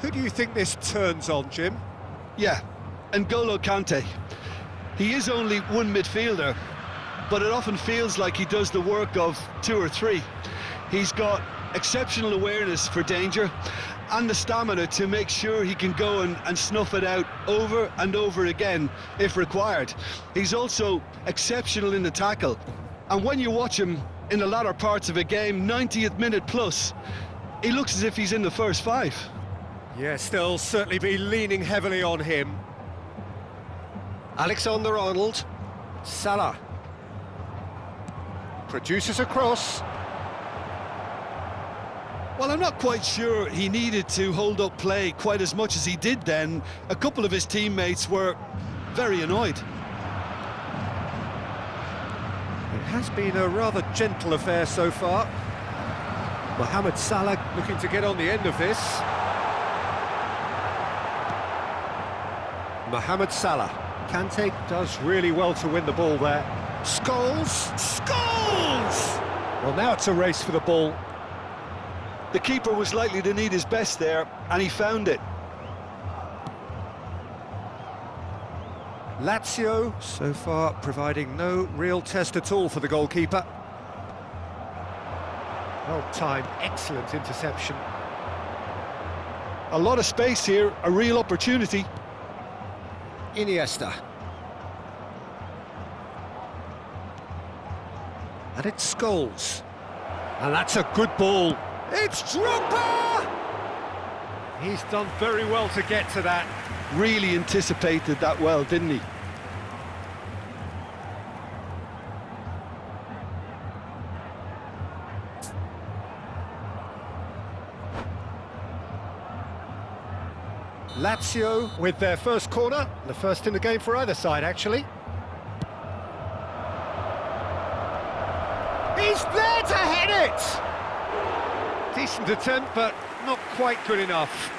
Who do you think this turns on, Jim? Yeah, N'Golo Kante. He is only one midfielder, but it often feels like he does the work of two or three. He's got exceptional awareness for danger and the stamina to make sure he can go and snuff it out over and over again if required. He's also exceptional in the tackle, and when you watch him in the latter parts of a game, 90th minute plus, he looks as if he's in the first five. Yes, they'll certainly be leaning heavily on him. Alexander-Arnold. Salah. Produces a cross. Well, I'm not quite sure he needed to hold up play quite as much as he did then. A couple of his teammates were very annoyed. It has been a rather gentle affair so far. Mohamed Salah looking to get on the end of this. Mohamed Salah. Kante does really well to win the ball there. Scholes! Scholes! Well, now it's a race for the ball. The keeper was likely to need his best there, and he found it. Lazio, so far, providing no real test at all for the goalkeeper. Well-timed, excellent interception. A lot of space here, a real opportunity. Iniesta. And it's Scholes. And that's a good ball. It's Drogba! He's done very well to get to that. Really anticipated that well, didn't he? Lazio with their first corner, the first in the game for either side, actually. He's there to head it! Decent attempt, but not quite good enough.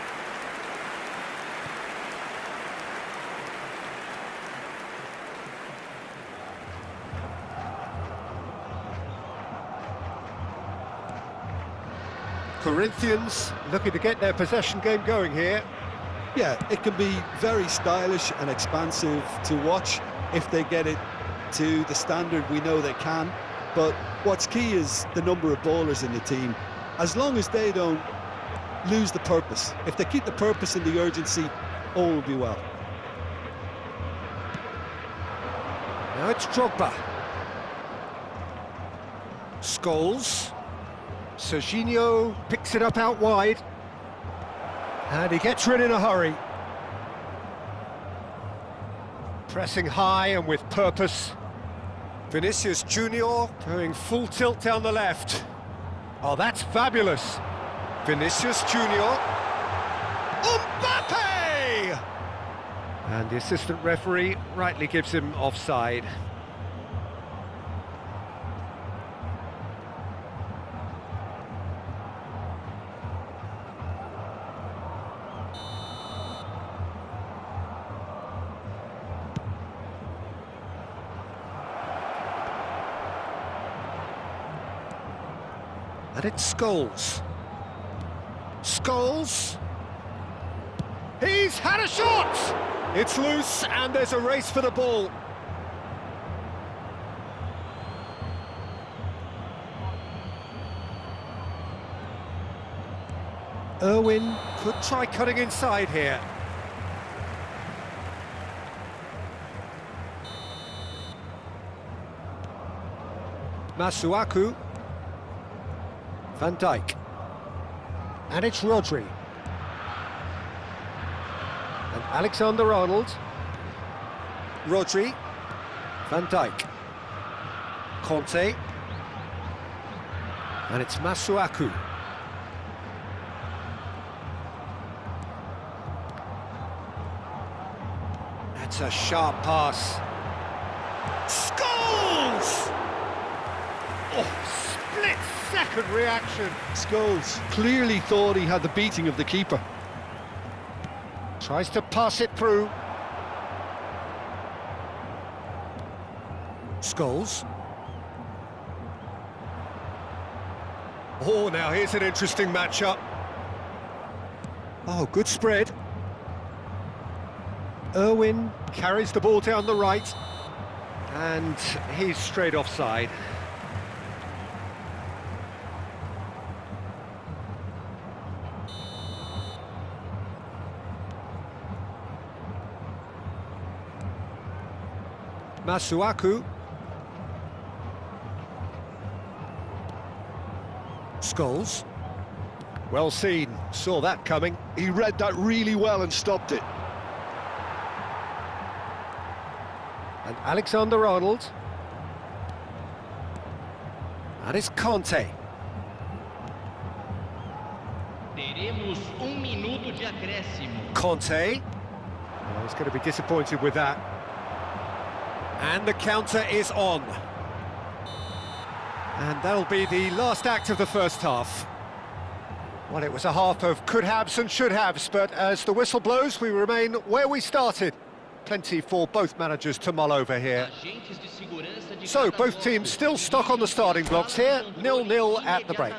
Corinthians looking to get their possession game going here. Yeah, it can be very stylish and expansive to watch if they get it to the standard we know they can. But what's key is the number of ballers in the team. As long as they don't lose the purpose, if they keep the purpose and the urgency, all will be well. Now it's Drogba. Scholes. Serginho picks it up out wide. And he gets rid in a hurry. Pressing high and with purpose. Vinicius Junior going full tilt down the left. Oh, that's fabulous. Vinicius Junior. Mbappe! And the assistant referee rightly gives him offside. And it's Scholes. Scholes. He's had a shot! It's loose and there's a race for the ball. Irwin could try cutting inside here. Masuaku. Van Dijk. And it's Rodri. And Alexander-Arnold. Rodri. Van Dijk. Conte. And it's Masuaku. That's a sharp pass. Scholes! Oh, split-second reaction. Scholes clearly thought he had the beating of the keeper. Tries to pass it through. Scholes. Oh, now here's an interesting matchup. Oh, good spread. Irwin carries the ball down the right. And he's straight offside. Masuaku. Scholes. Well seen, saw that coming. He read that really well and stopped it. And Alexander-Arnold. And it's Conte. Teremos minuto de acréscimo. Conte. Well, he's going to be disappointed with that. And the counter is on. And that'll be the last act of the first half. Well, it was a half of could-haves and should-haves, but as the whistle blows, we remain where we started. Plenty for both managers to mull over here. So, both teams still stuck on the starting blocks here, 0-0 at the break.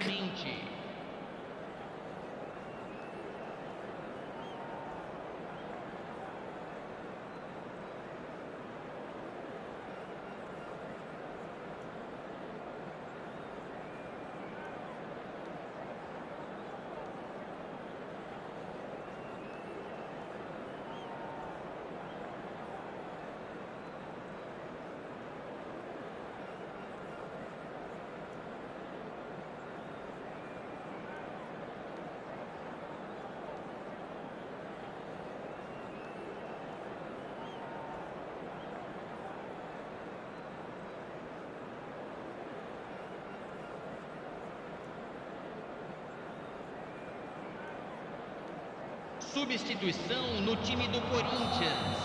Substituição no time do Corinthians.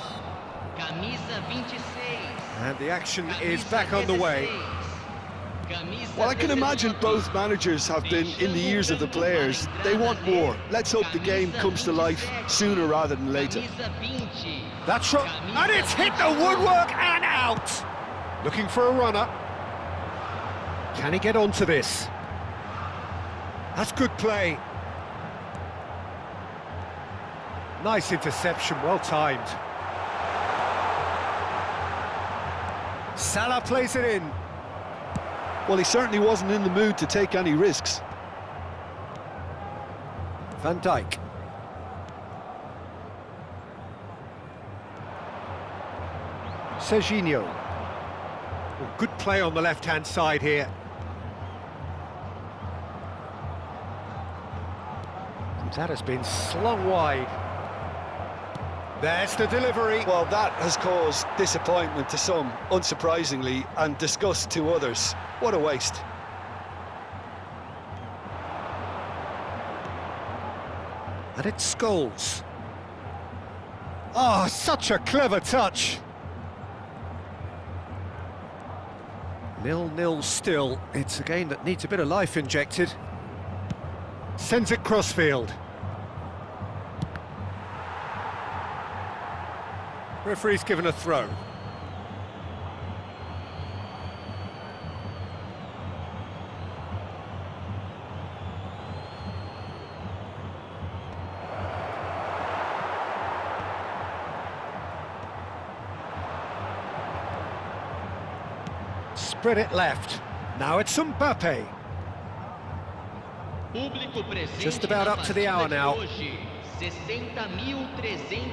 Camisa 26. And the action is back on the way. Well, I can imagine both managers have been in the ears of the players. They want more. Let's hope the game comes to life sooner rather than later. That's right, and it's hit the woodwork and out. Looking for a runner. Can he get onto this? That's good play. Nice interception, well timed. Salah plays it in. Well, he certainly wasn't in the mood to take any risks. Van Dijk. Serginho. Well, good play on the left-hand side here. That has been slung wide. There's the delivery. Well, that has caused disappointment to some, unsurprisingly, and disgust to others. What a waste. And it's Scholes. Oh, such a clever touch. 0-0 still. It's a game that needs a bit of life injected. Sends it crossfield. Referee's given a throw. Spread it left. Now it's Mbappe. Just about up to the hour now.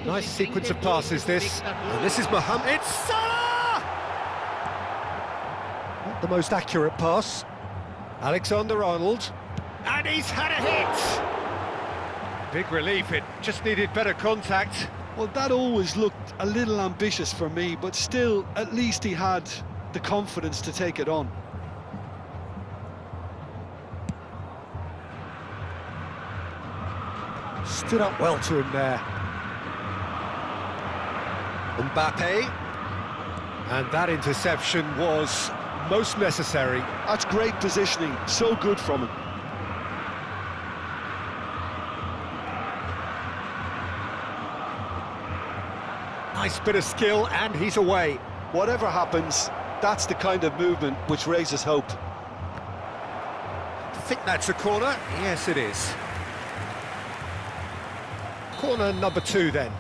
Nice sequence of passes this. And this is Mohamed. It's Salah! Not the most accurate pass. Alexander-Arnold. And he's had a hit! Big relief, it just needed better contact. Well, that always looked a little ambitious for me, but still, at least he had the confidence to take it on. Stood up well to him there. Mbappe. And that interception was most necessary. That's great positioning, so good from him. Nice bit of skill, and he's away. Whatever happens, that's the kind of movement which raises hope. I think that's a corner. Yes, it is. Corner number 2 then.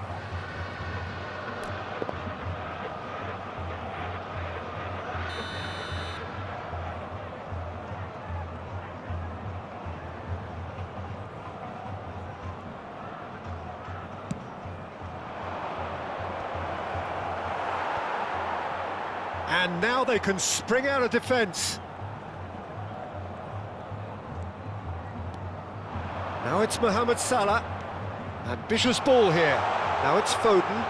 And now they can spring out of defence. Now it's Mohamed Salah. Ambitious ball here. Now it's Foden.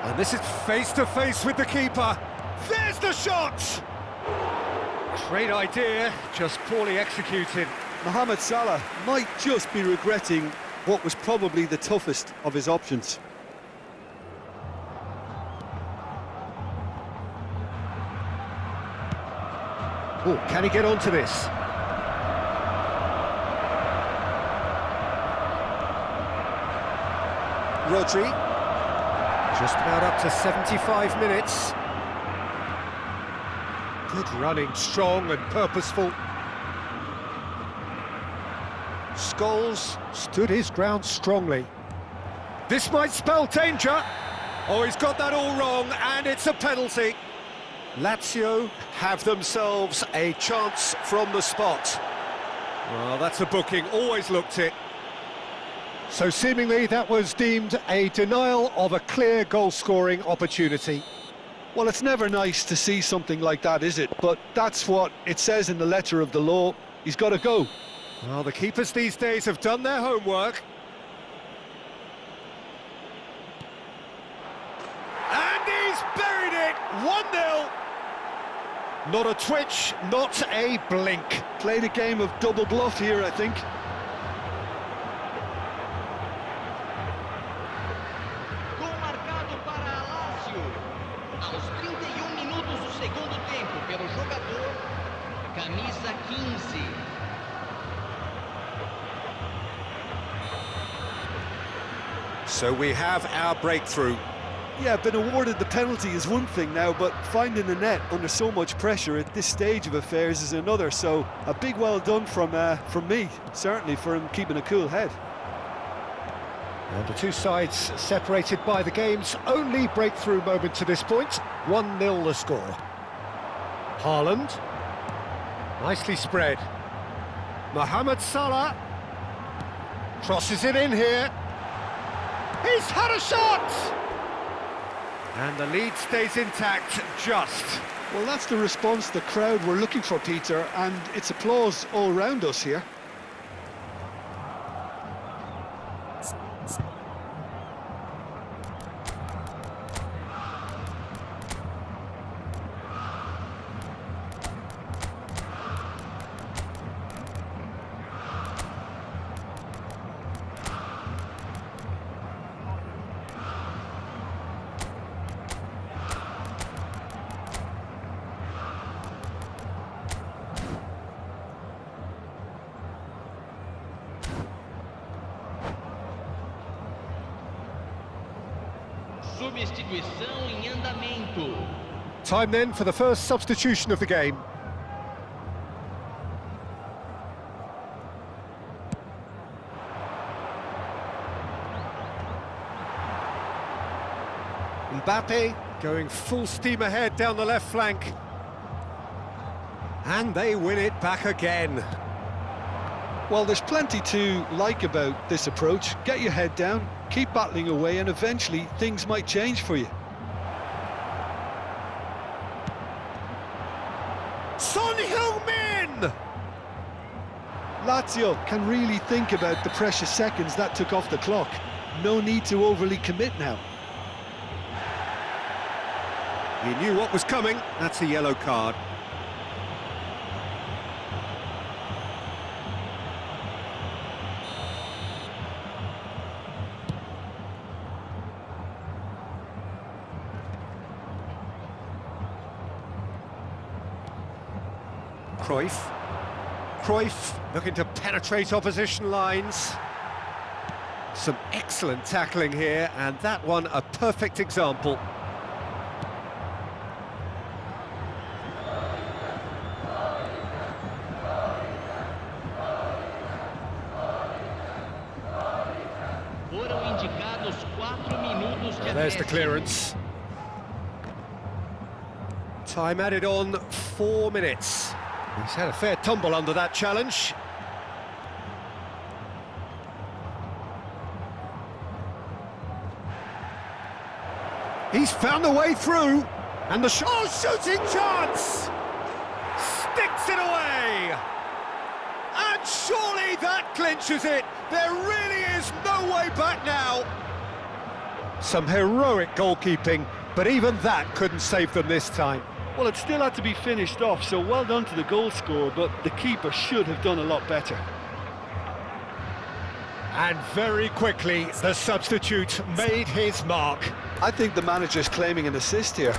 And this is face to face with the keeper. There's the shot! Great idea, just poorly executed. Mohamed Salah might just be regretting what was probably the toughest of his options. Oh, can he get onto this? Rodri. Just about up to 75 minutes. Good running, strong and purposeful. Scholes stood his ground strongly. This might spell danger. Oh, he's got that all wrong, and it's a penalty. Lazio have themselves a chance from the spot. Well, that's a booking, always looked it. So seemingly that was deemed a denial of a clear goal-scoring opportunity. Well, it's never nice to see something like that, is it? But that's what it says in the letter of the law. He's got to go. Well, the keepers these days have done their homework. And he's buried it! 1-0! Not a twitch, not a blink. Played a game of double bluff here, I think. Gol marcado para Lazio. Aos 31 minutos do segundo tempo, pelo jogador, camisa 15. So we have our breakthrough. Yeah, been awarded the penalty is one thing now, but finding the net under so much pressure at this stage of affairs is another. So a big well done from me, certainly, for him keeping a cool head. And the two sides separated by the game's only breakthrough moment to this point. 1-0 the score. Haaland. Nicely spread. Mohamed Salah. Crosses it in here. He's had a shot! And the lead stays intact, just. Well, that's the response the crowd were looking for, Peter, and it's applause all round us here. Substituição em andamento. Time then for the first substitution of the game. Mbappe going full steam ahead down the left flank. And they win it back again. Well, there's plenty to like about this approach. Get your head down, keep battling away, and eventually things might change for you. Son Heung-min! Lazio can really think about the precious seconds that took off the clock. No need to overly commit now. He knew what was coming. That's a yellow card. Cruyff looking to penetrate opposition lines. Some excellent tackling here, and that one a perfect example. There's the clearance. Time added on 4 minutes. He's had a fair tumble under that challenge. He's found the way through, and the shot. Oh, shooting chance! Sticks it away! And surely that clinches it! There really is no way back now! Some heroic goalkeeping, but even that couldn't save them this time. Well, it still had to be finished off, so well done to the goal scorer, but the keeper should have done a lot better. And very quickly, the substitute made his mark. I think the manager's claiming an assist here.